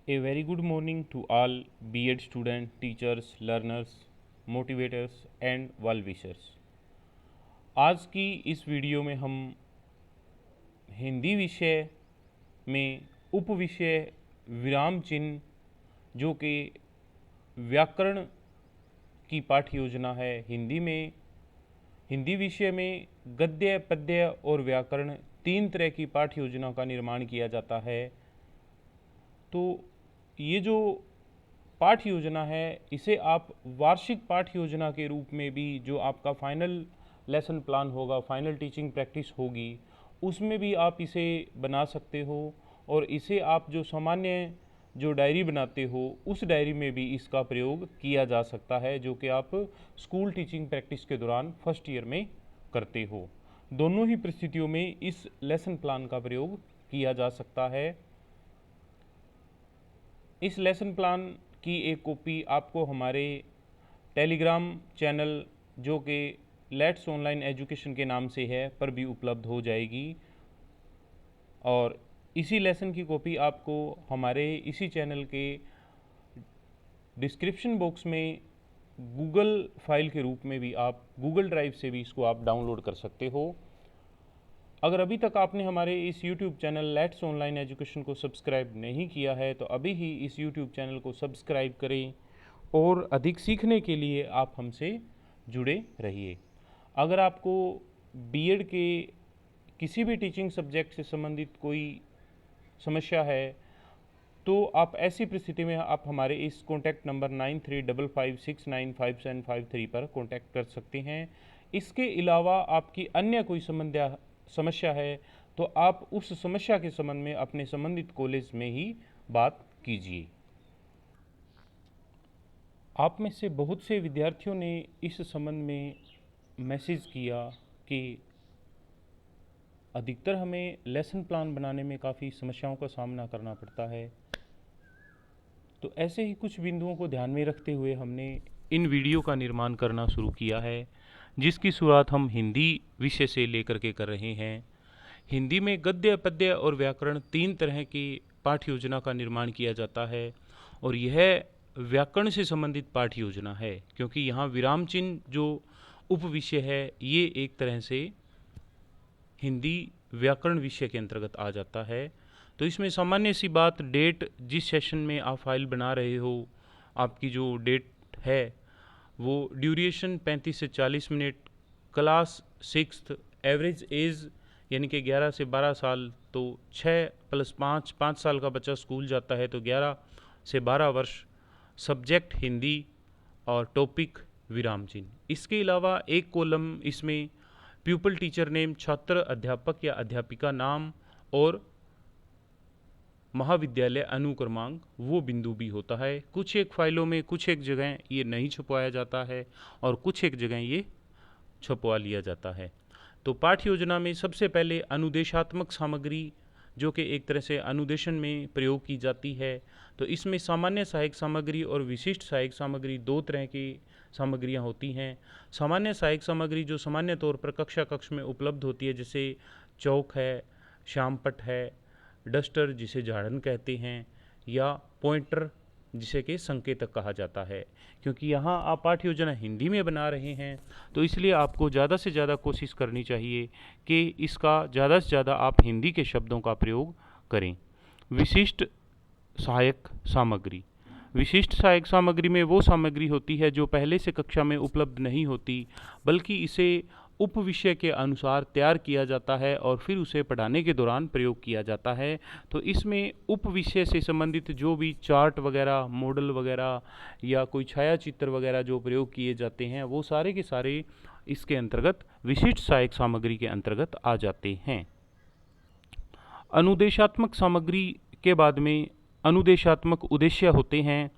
A very good morning to all B.Ed students, teachers, learners, motivators and well wishers। आज की इस video में हम हिंदी विषय में उप विषय विराम चिन्ह जो कि व्याकरण की पाठ्य योजना है हिंदी विषय में गद्य, पद्य और व्याकरण तीन तरह की पाठ्य योजना का निर्माण किया जाता है। तो ये जो पाठ्य योजना है इसे आप वार्षिक पाठ्य योजना के रूप में भी, जो आपका फाइनल लेसन प्लान होगा, फाइनल टीचिंग प्रैक्टिस होगी, उसमें भी आप इसे बना सकते हो। और इसे आप जो सामान्य जो डायरी बनाते हो उस डायरी में भी इसका प्रयोग किया जा सकता है, जो कि आप स्कूल टीचिंग प्रैक्टिस के दौरान फर्स्ट ईयर में करते हो। दोनों ही परिस्थितियों में इस लेसन प्लान का प्रयोग किया जा सकता है। इस लेसन प्लान की एक कॉपी आपको हमारे टेलीग्राम चैनल जो कि लेट्स ऑनलाइन एजुकेशन के नाम से है पर भी उपलब्ध हो जाएगी। और इसी लेसन की कॉपी आपको हमारे इसी चैनल के डिस्क्रिप्शन बॉक्स में गूगल फाइल के रूप में भी, आप गूगल ड्राइव से भी इसको आप डाउनलोड कर सकते हो। अगर अभी तक आपने हमारे इस YouTube channel let's online education को सब्सक्राइब नहीं किया है तो अभी ही इस YouTube चैनल को सब्सक्राइब करें और अधिक सीखने के लिए आप हमसे जुड़े रहिए। अगर आपको B.Ed के किसी भी टीचिंग सब्जेक्ट से संबंधित कोई समस्या है तो आप ऐसी परिस्थिति में आप हमारे इस कॉन्टैक्ट नंबर 9355695753 पर कॉन्टैक्ट कर सकते हैं। इसके अलावा आपकी अन्य कोई समस्या है तो आप उस समस्या के संबंध में अपने संबंधित कॉलेज में ही बात कीजिए। आप में से बहुत से विद्यार्थियों ने इस संबंध में मैसेज किया कि अधिकतर हमें लेसन प्लान बनाने में काफ़ी समस्याओं का सामना करना पड़ता है। तो ऐसे ही कुछ बिंदुओं को ध्यान में रखते हुए हमने इन वीडियो का निर्माण करना शुरू किया है, जिसकी शुरुआत हम हिंदी विषय से लेकर के कर रहे हैं। हिंदी में गद्य, पद्य और व्याकरण तीन तरह की पाठ्य योजना का निर्माण किया जाता है और यह व्याकरण से संबंधित पाठ्य योजना है, क्योंकि यहाँ विराम चिन्ह जो उप विषय है ये एक तरह से हिंदी व्याकरण विषय के अंतर्गत आ जाता है। तो इसमें सामान्य सी बात, डेट जिस सेशन में आप फाइल बना रहे हो, आपकी जो डेट है वो ड्यूरेशन 35 से 40 minute, class 6th, average age यानी कि 11 से 12 साल, तो 6 + 5 साल का बच्चा स्कूल जाता है तो 11 से 12 वर्ष, सब्जेक्ट हिंदी और टॉपिक विराम चिन्ह। इसके अलावा एक कॉलम इसमें प्यूपल टीचर नेम, छात्र, अध्यापक या अध्यापिका नाम और महाविद्यालय अनुक्रमांक वो बिंदु भी होता है। कुछ एक फाइलों में कुछ एक जगह ये नहीं छुपवाया जाता है और कुछ एक जगह ये छुपवा लिया जाता है। तो पाठ्य योजना में सबसे पहले अनुदेशात्मक सामग्री जो कि एक तरह से अनुदेशन में प्रयोग की जाती है। तो इसमें सामान्य सहायक सामग्री और विशिष्ट सहायक सामग्री दो तरह की सामग्रियां होती हैं। सामान्य सहायक सामग्री जो सामान्य तौर पर कक्ष में उपलब्ध होती है, जैसे चौक है, श्यामपट्ट है, डस्टर जिसे झाड़न कहते हैं, या पॉइंटर जिसे कि संकेतक कहा जाता है। क्योंकि यहाँ आप पाठ्य योजना हिंदी में बना रहे हैं तो इसलिए आपको ज़्यादा से ज़्यादा कोशिश करनी चाहिए कि इसका ज़्यादा से ज़्यादा आप हिंदी के शब्दों का प्रयोग करें। विशिष्ट सहायक सामग्री, विशिष्ट सहायक सामग्री में वो सामग्री होती है जो पहले से कक्षा में उपलब्ध नहीं होती, बल्कि इसे उप विषय के अनुसार तैयार किया जाता है और फिर उसे पढ़ाने के दौरान प्रयोग किया जाता है। तो इसमें उप विषय से संबंधित जो भी चार्ट वगैरह, मॉडल वगैरह या कोई छाया चित्र वगैरह जो प्रयोग किए जाते हैं वो सारे के सारे इसके अंतर्गत विशिष्ट सहायक सामग्री के अंतर्गत आ जाते हैं। अनुदेशात्मक सामग्री के बाद में अनुदेशात्मक उद्देश्य होते हैं।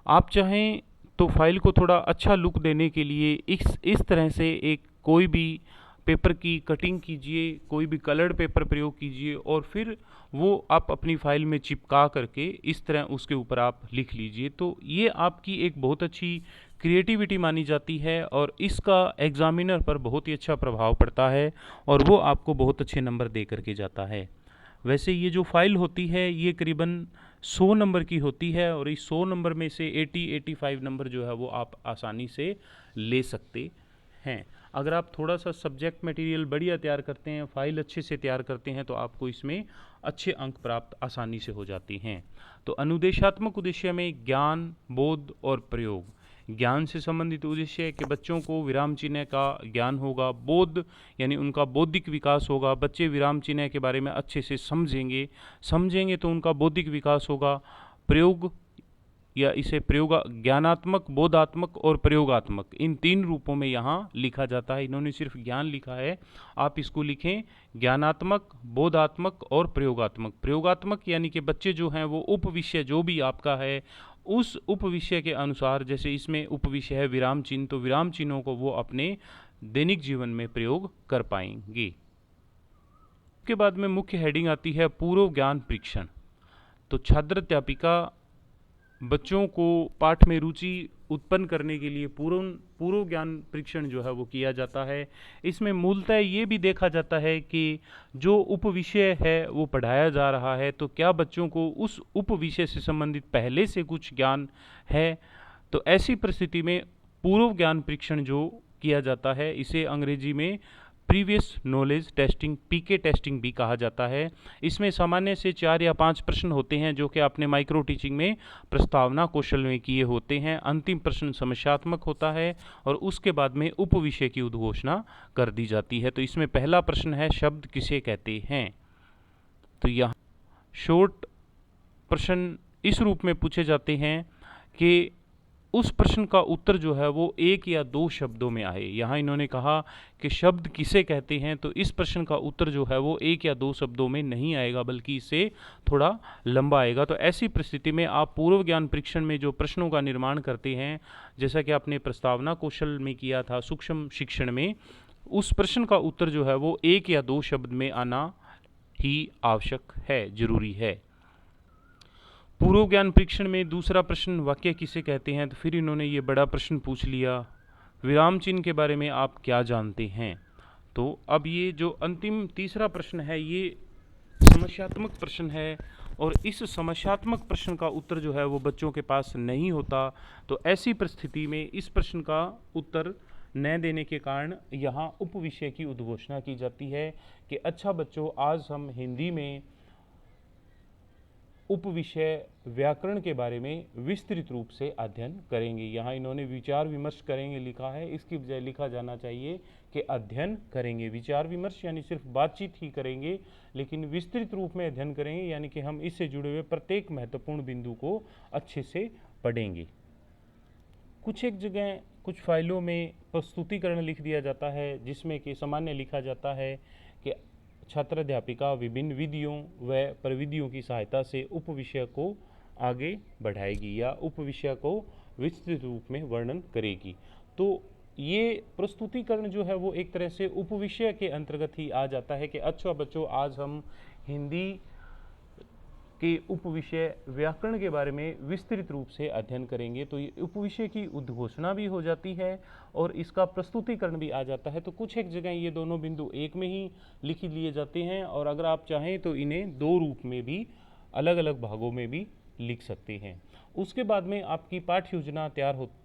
आप चाहें तो फाइल को थोड़ा अच्छा लुक देने के लिए इस तरह से एक कोई भी पेपर की कटिंग कीजिए, कोई भी कलर्ड पेपर प्रयोग कीजिए और फिर वो आप अपनी फाइल में चिपका करके इस तरह उसके ऊपर आप लिख लीजिए। तो ये आपकी एक बहुत अच्छी क्रिएटिविटी मानी जाती है और इसका एग्जामिनर पर बहुत ही अच्छा प्रभाव पड़ता है और वो आपको बहुत अच्छे नंबर दे करके जाता है। वैसे ये जो फाइल होती है ये करीबन 100 नंबर की होती है और इस 100 नंबर में से 85 नंबर जो है वो आप आसानी से ले सकते हैं। अगर आप थोड़ा सा सब्जेक्ट मटेरियल बढ़िया तैयार करते हैं, फाइल अच्छे से तैयार करते हैं, तो आपको इसमें अच्छे अंक प्राप्त आसानी से हो जाते हैं। तो अनुदेशात्मक उद्देश्य में ज्ञान, बोध और प्रयोग। ज्ञान से संबंधित उद्देश्य है कि बच्चों को विराम चिन्ह का ज्ञान होगा। बोध यानी उनका बौद्धिक विकास होगा, बच्चे विराम चिन्ह के बारे में अच्छे से समझेंगे तो उनका बौद्धिक विकास होगा। प्रयोग या इसे प्रयोग, ज्ञानात्मक, बोधात्मक और प्रयोगात्मक, इन 3 रूपों में यहाँ लिखा जाता है। इन्होंने सिर्फ ज्ञान लिखा है, आप इसको लिखें ज्ञानात्मक, बोधात्मक और प्रयोगात्मक। प्रयोगात्मक यानी कि बच्चे जो हैं वो उप विषय जो भी आपका है उस उप विषय के अनुसार, जैसे इसमें उप विषय है विराम चिन्ह, तो विराम चिन्हों को वो अपने दैनिक जीवन में प्रयोग कर पाएंगे। उसके बाद में मुख्य हेडिंग आती है पूर्व ज्ञान परीक्षण। तो छात्र अध्यापिका बच्चों को पाठ में रुचि उत्पन्न करने के लिए पूर्व ज्ञान परीक्षण जो है वो किया जाता है। इसमें मूलतः ये भी देखा जाता है कि जो उप विषय है वो पढ़ाया जा रहा है तो क्या बच्चों को उस उप विषय से संबंधित पहले से कुछ ज्ञान है। तो ऐसी परिस्थिति में पूर्व ज्ञान परीक्षण जो किया जाता है इसे अंग्रेजी में प्रीवियस नॉलेज टेस्टिंग, पीके टेस्टिंग भी कहा जाता है। इसमें सामान्य से 4 या 5 प्रश्न होते हैं जो कि आपने माइक्रो टीचिंग में प्रस्तावना कौशल में किए होते हैं। अंतिम प्रश्न समस्यात्मक होता है और उसके बाद में उप विषय की उद्घोषणा कर दी जाती है। तो इसमें पहला प्रश्न है शब्द किसे कहते हैं। तो यहाँ शॉर्ट प्रश्न इस रूप में पूछे जाते हैं कि उस प्रश्न का उत्तर जो है वो 1 या 2 शब्दों में आए। यहाँ इन्होंने कहा कि शब्द किसे कहते हैं, तो इस प्रश्न का उत्तर जो है वो 1 या 2 शब्दों में नहीं आएगा बल्कि इससे थोड़ा लंबा आएगा। तो ऐसी परिस्थिति में आप पूर्व ज्ञान परीक्षण में जो प्रश्नों का निर्माण करते हैं, जैसा कि आपने प्रस्तावना कौशल में किया था सूक्ष्म शिक्षण में, उस प्रश्न का उत्तर जो है वो 1 या 2 शब्द में आना ही आवश्यक है, जरूरी है। पूर्व ज्ञान परीक्षण में दूसरा प्रश्न वाक्य किसे कहते हैं। तो फिर इन्होंने ये बड़ा प्रश्न पूछ लिया, विराम चिन्ह के बारे में आप क्या जानते हैं। तो अब ये जो अंतिम तीसरा प्रश्न है ये समस्यात्मक प्रश्न है और इस समस्यात्मक प्रश्न का उत्तर जो है वो बच्चों के पास नहीं होता। तो ऐसी परिस्थिति में इस प्रश्न का उत्तर न देने के कारण यहाँ उप विषय की उद्घोषणा की जाती है कि अच्छा बच्चों, आज हम हिंदी में उप विषय व्याकरण के बारे में विस्तृत रूप से अध्ययन करेंगे। यहाँ इन्होंने विचार विमर्श करेंगे लिखा है, इसकी बजाय लिखा जाना चाहिए कि अध्ययन करेंगे। विचार विमर्श यानी सिर्फ बातचीत ही करेंगे, लेकिन विस्तृत रूप में अध्ययन करेंगे यानी कि हम इससे जुड़े हुए प्रत्येक महत्वपूर्ण बिंदु को अच्छे से पढ़ेंगे। कुछ एक जगह कुछ फाइलों में प्रस्तुतिकरण लिख दिया जाता है जिसमें कि सामान्य लिखा जाता है कि छात्र अध्यापिका विभिन्न विधियों व प्रविधियों की सहायता से उप विषय को आगे बढ़ाएगी या उप विषय को विस्तृत रूप में वर्णन करेगी। तो ये प्रस्तुतिकरण जो है वो एक तरह से उप विषय के अंतर्गत ही आ जाता है कि अच्छा बच्चों, आज हम हिंदी के उप विषय व्याकरण के बारे में विस्तृत रूप से अध्ययन करेंगे। तो ये उप विषय की उद्घोषणा भी हो जाती है और इसका प्रस्तुतिकरण भी आ जाता है। तो कुछ एक जगह ये दोनों बिंदु एक में ही लिख लिए जाते हैं और अगर आप चाहें तो इन्हें 2 रूप में भी अलग अलग भागों में भी लिख सकते हैं। उसके बाद में आपकी पाठ्य योजना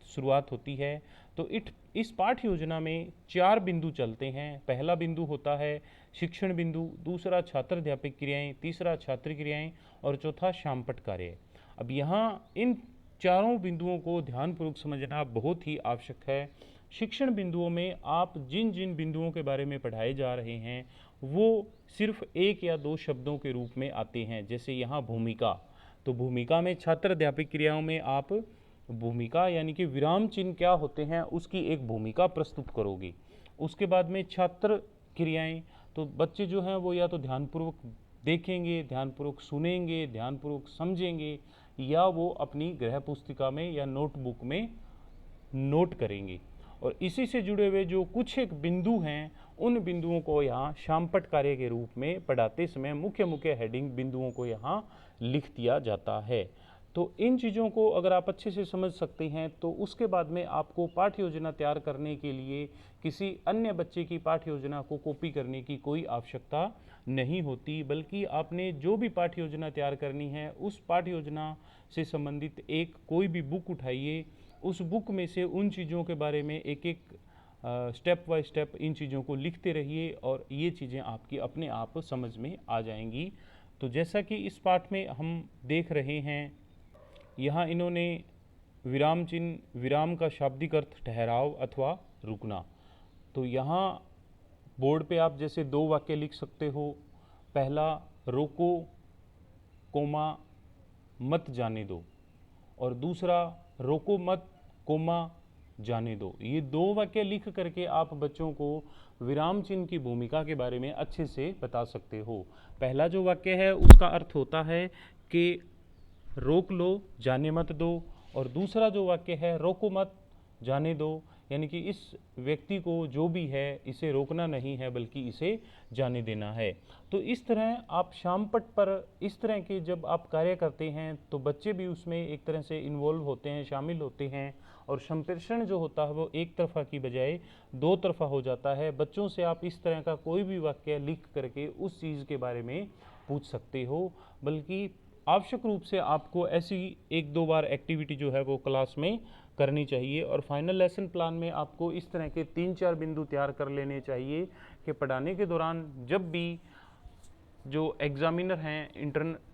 शुरुआत होती है। तो इस पाठ्य योजना में 4 बिंदु चलते हैं। पहला बिंदु होता है शिक्षण बिंदु, दूसरा छात्र अध्यापक क्रियाएं, तीसरा छात्र क्रियाएं और चौथा शामपट कार्य। अब यहाँ इन चारों बिंदुओं को ध्यानपूर्वक समझना बहुत ही आवश्यक है। शिक्षण बिंदुओं में आप जिन जिन बिंदुओं के बारे में पढ़ाए जा रहे हैं वो सिर्फ 1 या 2 शब्दों के रूप में आते हैं। जैसे यहाँ भूमिका, तो भूमिका में छात्र अध्यापक क्रियाओं में आप भूमिका यानी कि विराम चिन्ह क्या होते हैं उसकी एक भूमिका प्रस्तुत करोगे। उसके बाद में छात्र क्रियाएं, तो बच्चे जो हैं वो या तो ध्यानपूर्वक देखेंगे, ध्यानपूर्वक सुनेंगे, ध्यानपूर्वक समझेंगे या वो अपनी गृह पुस्तिका में या नोटबुक में नोट करेंगे। और इसी से जुड़े हुए जो कुछ एक बिंदु हैं उन बिंदुओं को यहाँ शामपट कार्य के रूप में पढ़ाते समय मुख्य हेडिंग बिंदुओं को यहाँ लिख दिया जाता है। तो इन चीज़ों को अगर आप अच्छे से समझ सकते हैं तो उसके बाद में आपको पाठ्य योजना तैयार करने के लिए किसी अन्य बच्चे की पाठ्य योजना को कॉपी करने की कोई आवश्यकता नहीं होती, बल्कि आपने जो भी पाठ्य योजना तैयार करनी है उस पाठ्य योजना से संबंधित एक कोई भी बुक उठाइए, उस बुक में से उन चीज़ों के बारे में एक एक स्टेप बाय स्टेप इन चीज़ों को लिखते रहिए और ये चीज़ें आपकी अपने आप समझ में आ जाएंगी। तो जैसा कि इस पाठ में हम देख रहे हैं, यहाँ इन्होंने विराम चिन्ह, विराम का शाब्दिक अर्थ ठहराव अथवा रुकना। तो यहाँ बोर्ड पे आप जैसे दो वाक्य लिख सकते हो। पहला, रोको कोमा मत जाने दो, और दूसरा, रोको मत कोमा जाने दो। ये दो वाक्य लिख करके आप बच्चों को विराम चिन्ह की भूमिका के बारे में अच्छे से बता सकते हो। पहला जो वाक्य है उसका अर्थ होता है कि रोक लो, जाने मत दो, और दूसरा जो वाक्य है रोको मत जाने दो, यानी कि इस व्यक्ति को जो भी है इसे रोकना नहीं है बल्कि इसे जाने देना है। तो इस तरह आप शामपट पर इस तरह के जब आप कार्य करते हैं तो बच्चे भी उसमें एक तरह से इन्वॉल्व होते हैं, शामिल होते हैं, और संप्रेषण जो होता है वो एक तरफा की बजाय दो तरफा हो जाता है। बच्चों से आप इस तरह का कोई भी वाक्य लिख करके उस चीज़ के बारे में पूछ सकते हो, बल्कि आवश्यक रूप से आपको ऐसी एक दो बार एक्टिविटी जो है वो क्लास में करनी चाहिए। और फाइनल लेसन प्लान में आपको इस तरह के 3-4 बिंदु तैयार कर लेने चाहिए कि पढ़ाने के दौरान जब भी जो एग्जामिनर हैं,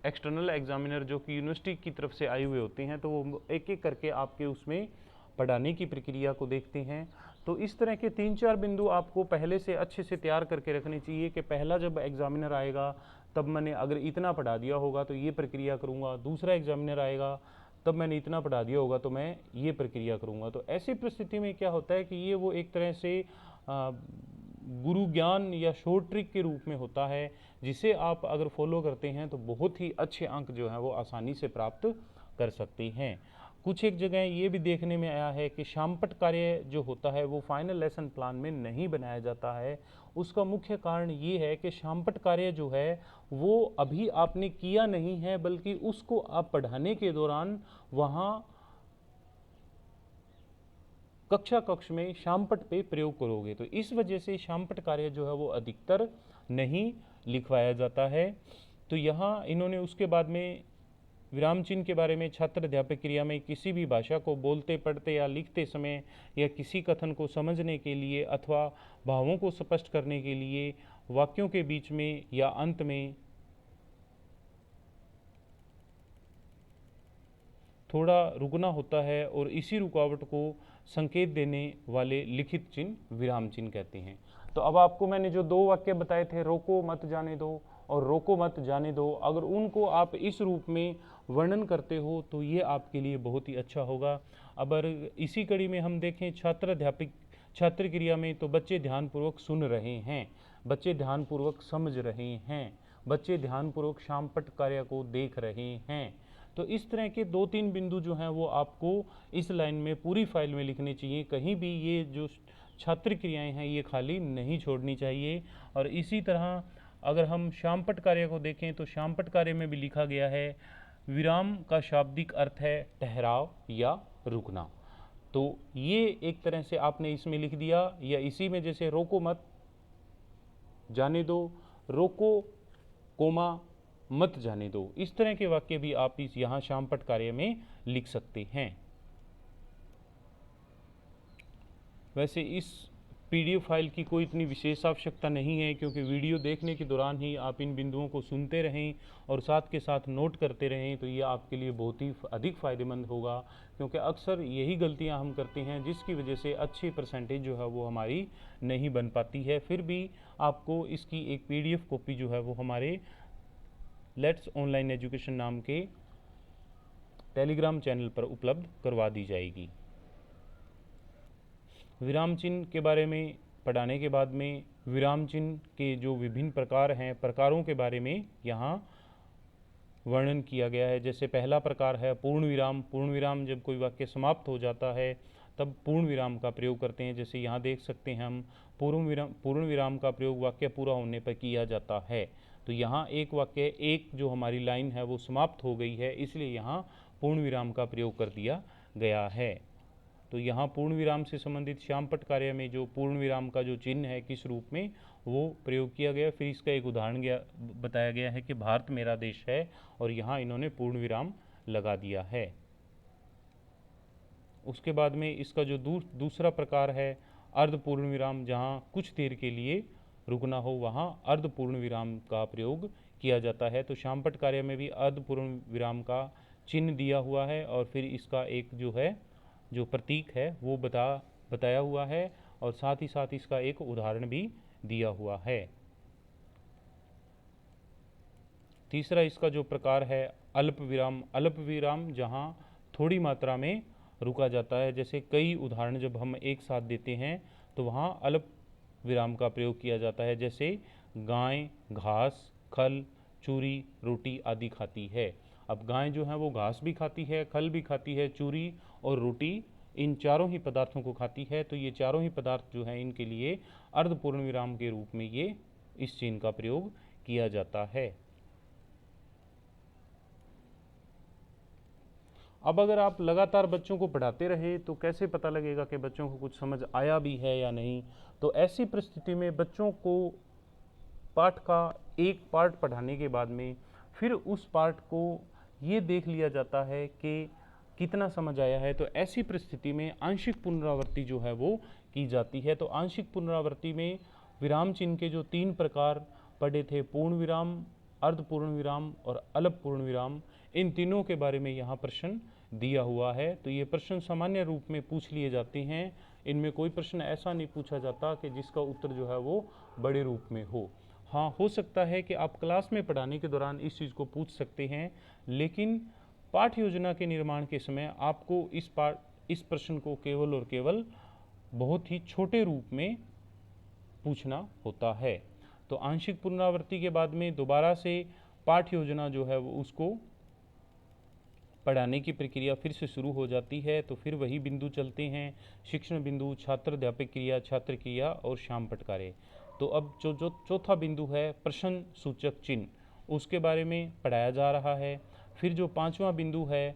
एक्सटर्नल एग्जामिनर जो कि यूनिवर्सिटी की तरफ से आए हुए होते हैं, तो वो एक एक करके आपके उसमें पढ़ाने की प्रक्रिया को देखते हैं। तो इस तरह के 3-4 बिंदु आपको पहले से अच्छे से तैयार करके रखने चाहिए कि पहला जब एग्जामिनर आएगा तब मैंने अगर इतना पढ़ा दिया होगा तो ये प्रक्रिया करूँगा, दूसरा एग्जामिनर आएगा तब मैंने इतना पढ़ा दिया होगा तो मैं ये प्रक्रिया करूँगा। तो ऐसी परिस्थिति में क्या होता है कि ये वो एक तरह से गुरु ज्ञान या शॉर्ट ट्रिक के रूप में होता है, जिसे आप अगर फॉलो करते हैं तो बहुत ही अच्छे अंक जो हैं वो आसानी से प्राप्त कर सकते हैं। कुछ एक जगह ये भी देखने में आया है कि शामपट कार्य जो होता है वो फाइनल लेसन प्लान में नहीं बनाया जाता है। उसका मुख्य कारण ये है कि शामपट कार्य जो है वो अभी आपने किया नहीं है, बल्कि उसको आप पढ़ाने के दौरान वहाँ कक्ष में शामपट पे प्रयोग करोगे। तो इस वजह से शामपट कार्य जो है वो अधिकतर नहीं लिखवाया जाता है। तो यहाँ इन्होंने उसके बाद में विराम चिन्ह के बारे में, छात्र अध्यापक क्रिया में किसी भी भाषा को बोलते, पढ़ते या लिखते समय या किसी कथन को समझने के लिए अथवा भावों को स्पष्ट करने के लिए वाक्यों के बीच में या अंत में थोड़ा रुकना होता है, और इसी रुकावट को संकेत देने वाले लिखित चिन्ह विराम चिन्ह कहते हैं। तो अब आपको मैंने जो दो वाक्य बताए थे, रोको मत जाने दो और रोको मत जाने दो, अगर उनको आप इस रूप में वर्णन करते हो तो ये आपके लिए बहुत ही अच्छा होगा। अगर इसी कड़ी में हम देखें छात्र अध्यापक छात्र क्रिया में, तो बच्चे ध्यानपूर्वक सुन रहे हैं, बच्चे ध्यानपूर्वक समझ रहे हैं, बच्चे ध्यानपूर्वक शामपट कार्य को देख रहे हैं। तो इस तरह के 2-3 बिंदु जो हैं वो आपको इस लाइन में पूरी फाइल में लिखने चाहिए। कहीं भी ये जो छात्र क्रियाएं हैं ये खाली नहीं छोड़नी चाहिए। और इसी तरह अगर हम शामपट कार्य को देखें तो शामपट कार्य में भी लिखा गया है विराम का शाब्दिक अर्थ है ठहराव या रुकना। तो ये एक तरह से आपने इसमें लिख दिया, या इसी में जैसे रोको मत जाने दो, रोको कोमा मत जाने दो, इस तरह के वाक्य भी आप इस यहाँ शामपट कार्य में लिख सकते हैं। वैसे इस पीडीएफ फाइल की कोई इतनी विशेष आवश्यकता नहीं है, क्योंकि वीडियो देखने के दौरान ही आप इन बिंदुओं को सुनते रहें और साथ के साथ नोट करते रहें, तो ये आपके लिए बहुत ही अधिक फ़ायदेमंद होगा। क्योंकि अक्सर यही गलतियां हम करते हैं जिसकी वजह से अच्छी परसेंटेज जो है वो हमारी नहीं बन पाती है। फिर भी आपको इसकी एक पीडीएफ कॉपी जो है वो हमारे लेट्स ऑनलाइन एजुकेशन नाम के टेलीग्राम चैनल पर उपलब्ध करवा दी जाएगी। विराम चिन्ह के बारे में पढ़ाने के बाद में विराम चिन्ह के जो विभिन्न प्रकार हैं, प्रकारों के बारे में यहाँ वर्णन किया गया है। जैसे पहला प्रकार है पूर्ण विराम। पूर्ण विराम जब कोई वाक्य समाप्त हो जाता है तब पूर्ण विराम का प्रयोग करते हैं। जैसे यहाँ देख सकते हैं हम पूर्ण विराम का प्रयोग वाक्य पूरा होने पर किया जाता है। तो यहाँ एक वाक्य, एक जो हमारी लाइन है वो समाप्त हो गई है, इसलिए यहाँ पूर्ण विराम का प्रयोग कर दिया गया है। तो यहाँ पूर्ण विराम से संबंधित श्यामपट्ट कार्य में जो पूर्ण विराम का जो चिन्ह है किस रूप में वो प्रयोग किया गया। फिर इसका एक उदाहरण बताया गया है कि भारत मेरा देश है, और यहाँ इन्होंने पूर्ण विराम लगा दिया है। उसके बाद में इसका जो दूसरा प्रकार है अर्ध पूर्ण विराम, जहाँ कुछ देर के लिए रुकना हो वहाँ अर्ध पूर्ण विराम का प्रयोग किया जाता है। तो श्यामपट्ट कार्य में भी अर्ध पूर्ण विराम का चिन्ह दिया हुआ है, और फिर इसका एक जो है जो प्रतीक है वो बताया हुआ है, और साथ ही साथ इसका एक उदाहरण भी दिया हुआ है। तीसरा इसका जो प्रकार है अल्प विराम। अल्प विराम जहाँ थोड़ी मात्रा में रुका जाता है, जैसे कई उदाहरण जब हम एक साथ देते हैं तो वहाँ अल्प विराम का प्रयोग किया जाता है। जैसे गाय घास, खल, चूरी, रोटी आदि खाती है। अब गाय जो है वो घास भी खाती है, खल भी खाती है, चूरी और रोटी, इन चारों ही पदार्थों को खाती है। तो ये चारों ही पदार्थ जो हैं इनके लिए अर्धपूर्ण विराम के रूप में ये इस चिन्ह का प्रयोग किया जाता है। अब अगर आप लगातार बच्चों को पढ़ाते रहे तो कैसे पता लगेगा कि बच्चों को कुछ समझ आया भी है या नहीं। तो ऐसी परिस्थिति में बच्चों को पाठ का एक पार्ट पढ़ाने के बाद में फिर उस पार्ट को ये देख लिया जाता है कि कितना समझ आया है। तो ऐसी परिस्थिति में आंशिक पुनरावृत्ति जो है वो की जाती है। तो आंशिक पुनरावृत्ति में विराम चिन्ह के जो 3 प्रकार पढ़े थे, पूर्ण विराम, अर्ध पूर्ण विराम और अल्प पूर्ण विराम, इन तीनों के बारे में यहाँ प्रश्न दिया हुआ है। तो ये प्रश्न सामान्य रूप में पूछ लिए जाते हैं। इनमें कोई प्रश्न ऐसा नहीं पूछा जाता कि जिसका उत्तर जो है वो बड़े रूप में हो। हाँ, हो सकता है कि आप क्लास में पढ़ाने के दौरान इस चीज़ को पूछ सकते हैं, लेकिन पाठ योजना के निर्माण के समय आपको इस प्रश्न को केवल और केवल बहुत ही छोटे रूप में पूछना होता है। तो आंशिक पुनरावृत्ति के बाद में दोबारा से पाठ योजना जो है वो उसको पढ़ाने की प्रक्रिया फिर से शुरू हो जाती है। तो फिर वही बिंदु चलते हैं, शिक्षण बिंदु, छात्र अध्यापक क्रिया, छात्र क्रिया और श्यामपट्ट कार्य। तो अब जो चौथा बिंदु है प्रश्न सूचक चिन्ह, उसके बारे में पढ़ाया जा रहा है। फिर जो 5वां बिंदु है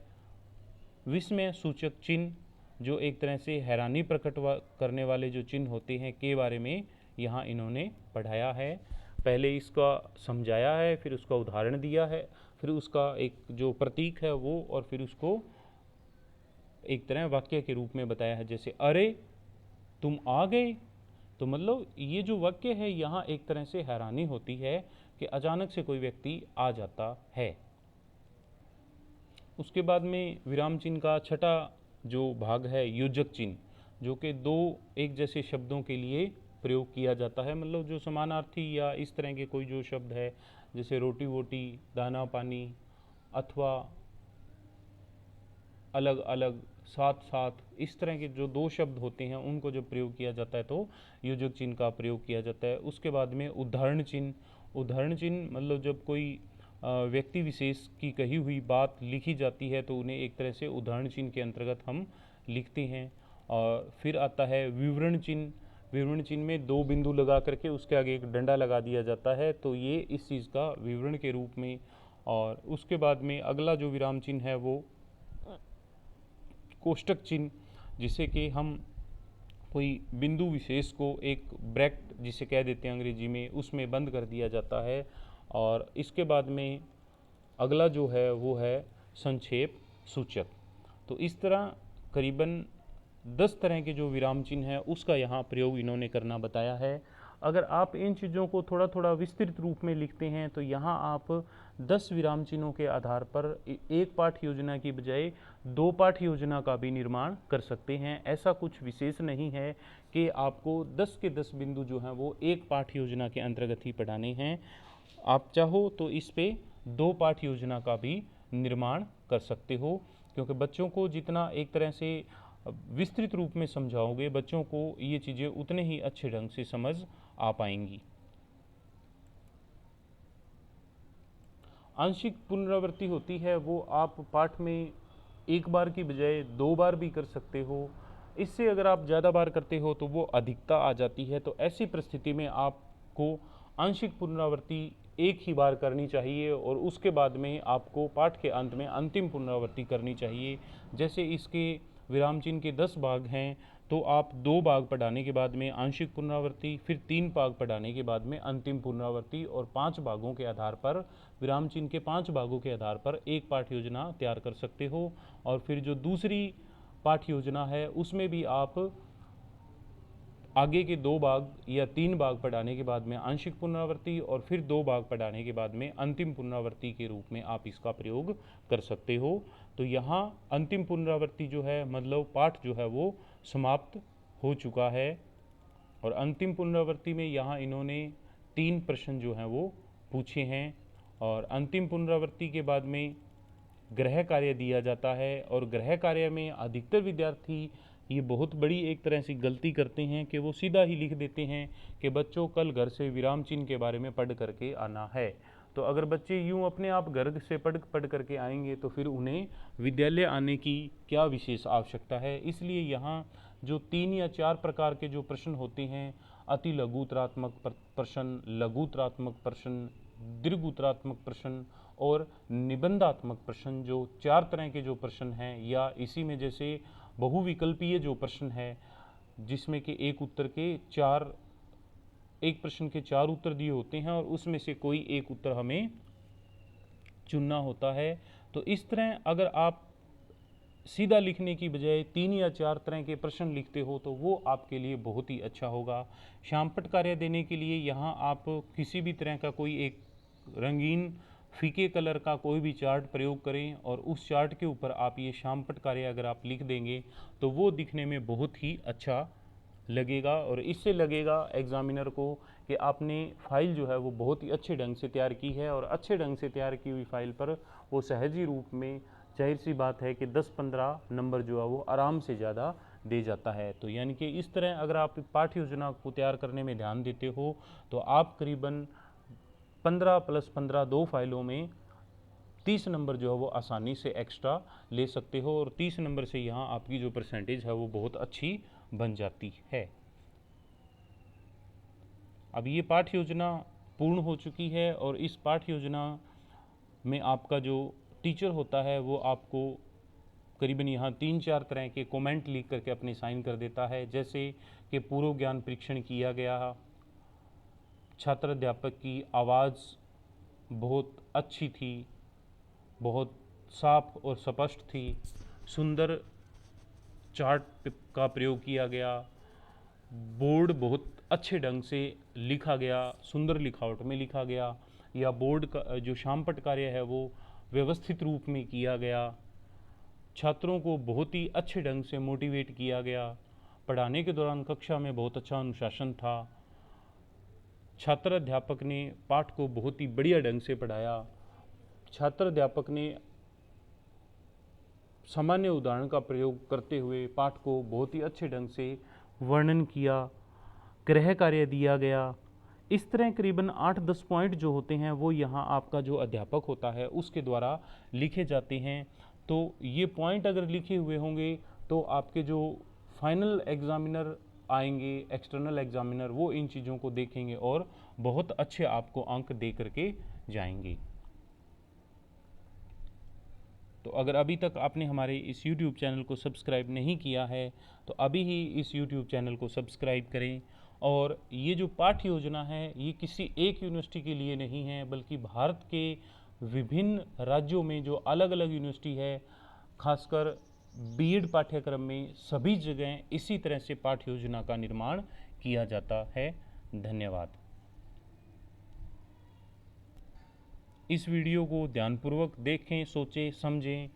विस्मय सूचक चिन्ह, जो एक तरह से हैरानी प्रकट करने वाले जो चिन्ह होते हैं के बारे में यहाँ इन्होंने पढ़ाया है। पहले इसका समझाया है, फिर उसका उदाहरण दिया है, फिर उसका एक जो प्रतीक है वो, और फिर उसको एक तरह वाक्य के रूप में बताया है। जैसे अरे तुम आ गए, तो मतलब ये जो वाक्य है यहाँ एक तरह से हैरानी होती है कि अचानक से कोई व्यक्ति आ जाता है। उसके बाद में विराम चिन्ह का छठा जो भाग है योजक चिन्ह, जो कि 2 एक जैसे शब्दों के लिए प्रयोग किया जाता है। मतलब जो समानार्थी या इस तरह के कोई जो शब्द है, जैसे रोटी वोटी, दाना पानी, अथवा अलग अलग, साथ साथ, इस तरह के जो 2 शब्द होते हैं उनको जब प्रयोग किया जाता है तो योजक चिन्ह का प्रयोग किया जाता है। उसके बाद में उदाहरण चिन्ह। उदाहरण चिन्ह मतलब जब कोई व्यक्ति विशेष की कही हुई बात लिखी जाती है तो उन्हें एक तरह से उदाहरण चिन्ह के अंतर्गत हम लिखते हैं। और फिर आता है विवरण चिन्ह। विवरण चिन्ह में 2 बिंदु लगा करके उसके आगे एक डंडा लगा दिया जाता है, तो ये इस चीज़ का विवरण के रूप में। और उसके बाद में अगला जो विराम चिन्ह है वो कोष्टक चिन्ह, जिसे कि हम कोई बिंदु विशेष को एक ब्रैकेट जिसे कह देते हैं अंग्रेजी में, उसमें बंद कर दिया जाता है। और इसके बाद में अगला जो है वो है संक्षेप सूचक। तो इस तरह करीबन 10 तरह के जो विराम चिन्ह है उसका यहाँ प्रयोग इन्होंने करना बताया है। अगर आप इन चीज़ों को थोड़ा थोड़ा विस्तृत रूप में लिखते हैं तो यहाँ आप 10 विराम चिन्हों के आधार पर एक पाठ योजना की बजाय 2 पाठ योजना का भी निर्माण कर सकते हैं। ऐसा कुछ विशेष नहीं है कि आपको 10 के 10 बिंदु जो हैं वो एक पाठ योजना के अंतर्गत ही पढ़ाने हैं। आप चाहो तो इस पे 2 पाठ योजना का भी निर्माण कर सकते हो, क्योंकि बच्चों को जितना एक तरह से विस्तृत रूप में समझाओगे, बच्चों को ये चीज़ें उतने ही अच्छे ढंग से समझ आ पाएंगी। आंशिक पुनरावृत्ति होती है वो आप पाठ में एक बार की बजाय 2 बार भी कर सकते हो। इससे अगर आप ज़्यादा बार करते हो तो वो अधिकता आ जाती है। तो ऐसी परिस्थिति में आपको आंशिक पुनरावृत्ति एक ही बार करनी चाहिए, और उसके बाद में आपको पाठ के अंत में अंतिम पुनरावृत्ति करनी चाहिए। जैसे इसके विराम चिन्ह के 10 भाग हैं तो आप 2 भाग पढ़ाने के बाद में आंशिक पुनरावृत्ति, फिर 3 भाग पढ़ाने के बाद में अंतिम पुनरावृत्ति और 5 भागों के आधार पर, विराम चिन्ह के 5 भागों के आधार पर एक पाठ्य योजना तैयार कर सकते हो। और फिर जो दूसरी पाठ्य योजना है उसमें भी आप आगे के 2 भाग या 3 भाग पढ़ाने के बाद में आंशिक पुनरावृत्ति और फिर 2 भाग पढ़ाने के बाद में अंतिम पुनरावृत्ति के रूप में आप इसका प्रयोग कर सकते हो। तो यहाँ अंतिम पुनरावृत्ति जो है मतलब पाठ जो है वो समाप्त हो चुका है। और अंतिम पुनरावृत्ति में यहाँ इन्होंने 3 प्रश्न जो हैं वो पूछे हैं। और अंतिम पुनरावृत्ति के बाद में गृह कार्य दिया जाता है और गृह कार्य में अधिकतर विद्यार्थी ये बहुत बड़ी एक तरह से गलती करते हैं कि वो सीधा ही लिख देते हैं कि बच्चों कल घर से विराम चिन्ह के बारे में पढ़ करके आना है। तो अगर बच्चे यूं अपने आप घर से पढ़ करके आएंगे तो फिर उन्हें विद्यालय आने की क्या विशेष आवश्यकता है। इसलिए यहाँ जो 3 या 4 प्रकार के जो प्रश्न होते हैं, अति लघु उत्तरात्मक प्रश्न, लघु उत्तरात्मक प्रश्न, दीर्घ उत्तरात्मक प्रश्न और निबंधात्मक प्रश्न, जो 4 तरह के जो प्रश्न हैं, या इसी में जैसे बहुविकल्पीय जो प्रश्न है जिसमें कि एक प्रश्न के 4 उत्तर दिए होते हैं और उसमें से कोई एक उत्तर हमें चुनना होता है। तो इस तरह अगर आप सीधा लिखने की बजाय 3 या 4 तरह के प्रश्न लिखते हो तो वो आपके लिए बहुत ही अच्छा होगा। शामपट कार्य देने के लिए यहाँ आप किसी भी तरह का कोई एक रंगीन फीके कलर का कोई भी चार्ट प्रयोग करें और उस चार्ट के ऊपर आप ये शामपट कार्य अगर आप लिख देंगे तो वो दिखने में बहुत ही अच्छा लगेगा और इससे लगेगा एग्जामिनर को कि आपने फाइल जो है वो बहुत ही अच्छे ढंग से तैयार की है। और अच्छे ढंग से तैयार की हुई फाइल पर वो सहजी रूप में, जाहिर सी बात है कि 10-15 नंबर जो है वो आराम से ज़्यादा दे जाता है। तो यानी कि इस तरह अगर आप पाठ्य योजना को तैयार करने में ध्यान देते हो तो आप करीबन 15 + 15 2 फाइलों में 30 नंबर जो है वो आसानी से एक्स्ट्रा ले सकते हो और 30 नंबर से यहाँ आपकी जो परसेंटेज है वो बहुत अच्छी बन जाती है। अब ये पाठ्य योजना पूर्ण हो चुकी है और इस पाठ्य योजना में आपका जो टीचर होता है वो आपको करीबन यहाँ 3-4 तरह के कमेंट लिख करके अपने साइन कर देता है, जैसे कि पूर्व ज्ञान परीक्षण किया गया, छात्र अध्यापक की आवाज़ बहुत अच्छी थी, बहुत साफ और स्पष्ट थी, सुंदर चार्ट का प्रयोग किया गया, बोर्ड बहुत अच्छे ढंग से लिखा गया, सुंदर लिखावट में लिखा गया, या बोर्ड का जो शामपट कार्य है वो व्यवस्थित रूप में किया गया, छात्रों को बहुत ही अच्छे ढंग से मोटिवेट किया गया, पढ़ाने के दौरान कक्षा में बहुत अच्छा अनुशासन था, छात्र अध्यापक ने पाठ को बहुत ही बढ़िया ढंग से पढ़ाया, छात्र अध्यापक ने सामान्य उदाहरण का प्रयोग करते हुए पाठ को बहुत ही अच्छे ढंग से वर्णन किया, गृह कार्य दिया गया। इस तरह करीबन 8-10 पॉइंट जो होते हैं वो यहाँ आपका जो अध्यापक होता है उसके द्वारा लिखे जाते हैं। तो ये पॉइंट अगर लिखे हुए होंगे तो आपके जो फाइनल एग्जामिनर आएंगे, एक्सटर्नल एग्जामिनर, वो इन चीज़ों को देखेंगे और बहुत अच्छे आपको अंक दे करके जाएंगे। तो अगर अभी तक आपने हमारे इस YouTube चैनल को सब्सक्राइब नहीं किया है तो अभी ही इस YouTube चैनल को सब्सक्राइब करें। और ये जो पाठ्य योजना है ये किसी एक यूनिवर्सिटी के लिए नहीं है, बल्कि भारत के विभिन्न राज्यों में जो अलग अलग यूनिवर्सिटी है, खासकर बीएड पाठ्यक्रम में सभी जगह इसी तरह से पाठ्य योजना का निर्माण किया जाता है। धन्यवाद। इस वीडियो को ध्यानपूर्वक देखें, सोचें, समझें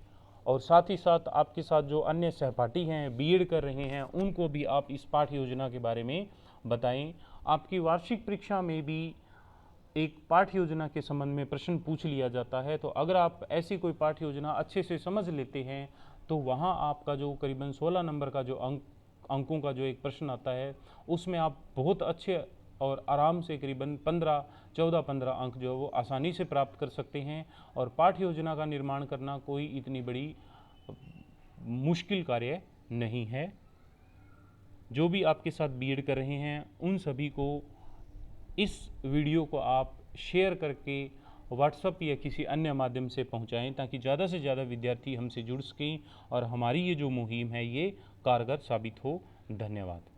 और साथ ही साथ आपके साथ जो अन्य सहपाठी हैं बीएड कर रहे हैं उनको भी आप इस पाठ्य योजना के बारे में बताएं। आपकी वार्षिक परीक्षा में भी एक पाठ्य योजना के संबंध में प्रश्न पूछ लिया जाता है, तो अगर आप ऐसी कोई पाठ्य योजना अच्छे से समझ लेते हैं तो वहाँ आपका जो करीबन 16 नंबर का जो अंकों का जो एक प्रश्न आता है उसमें आप बहुत अच्छे और आराम से करीबन 14-15 अंक जो है वो आसानी से प्राप्त कर सकते हैं। और पाठ्य योजना का निर्माण करना कोई इतनी बड़ी मुश्किल कार्य नहीं है। जो भी आपके साथ बीएड कर रहे हैं उन सभी को इस वीडियो को आप शेयर करके व्हाट्सएप या किसी अन्य माध्यम से पहुंचाएं, ताकि ज़्यादा से ज़्यादा विद्यार्थी हमसे जुड़ सकें और हमारी ये जो मुहिम है ये कारगर साबित हो। धन्यवाद।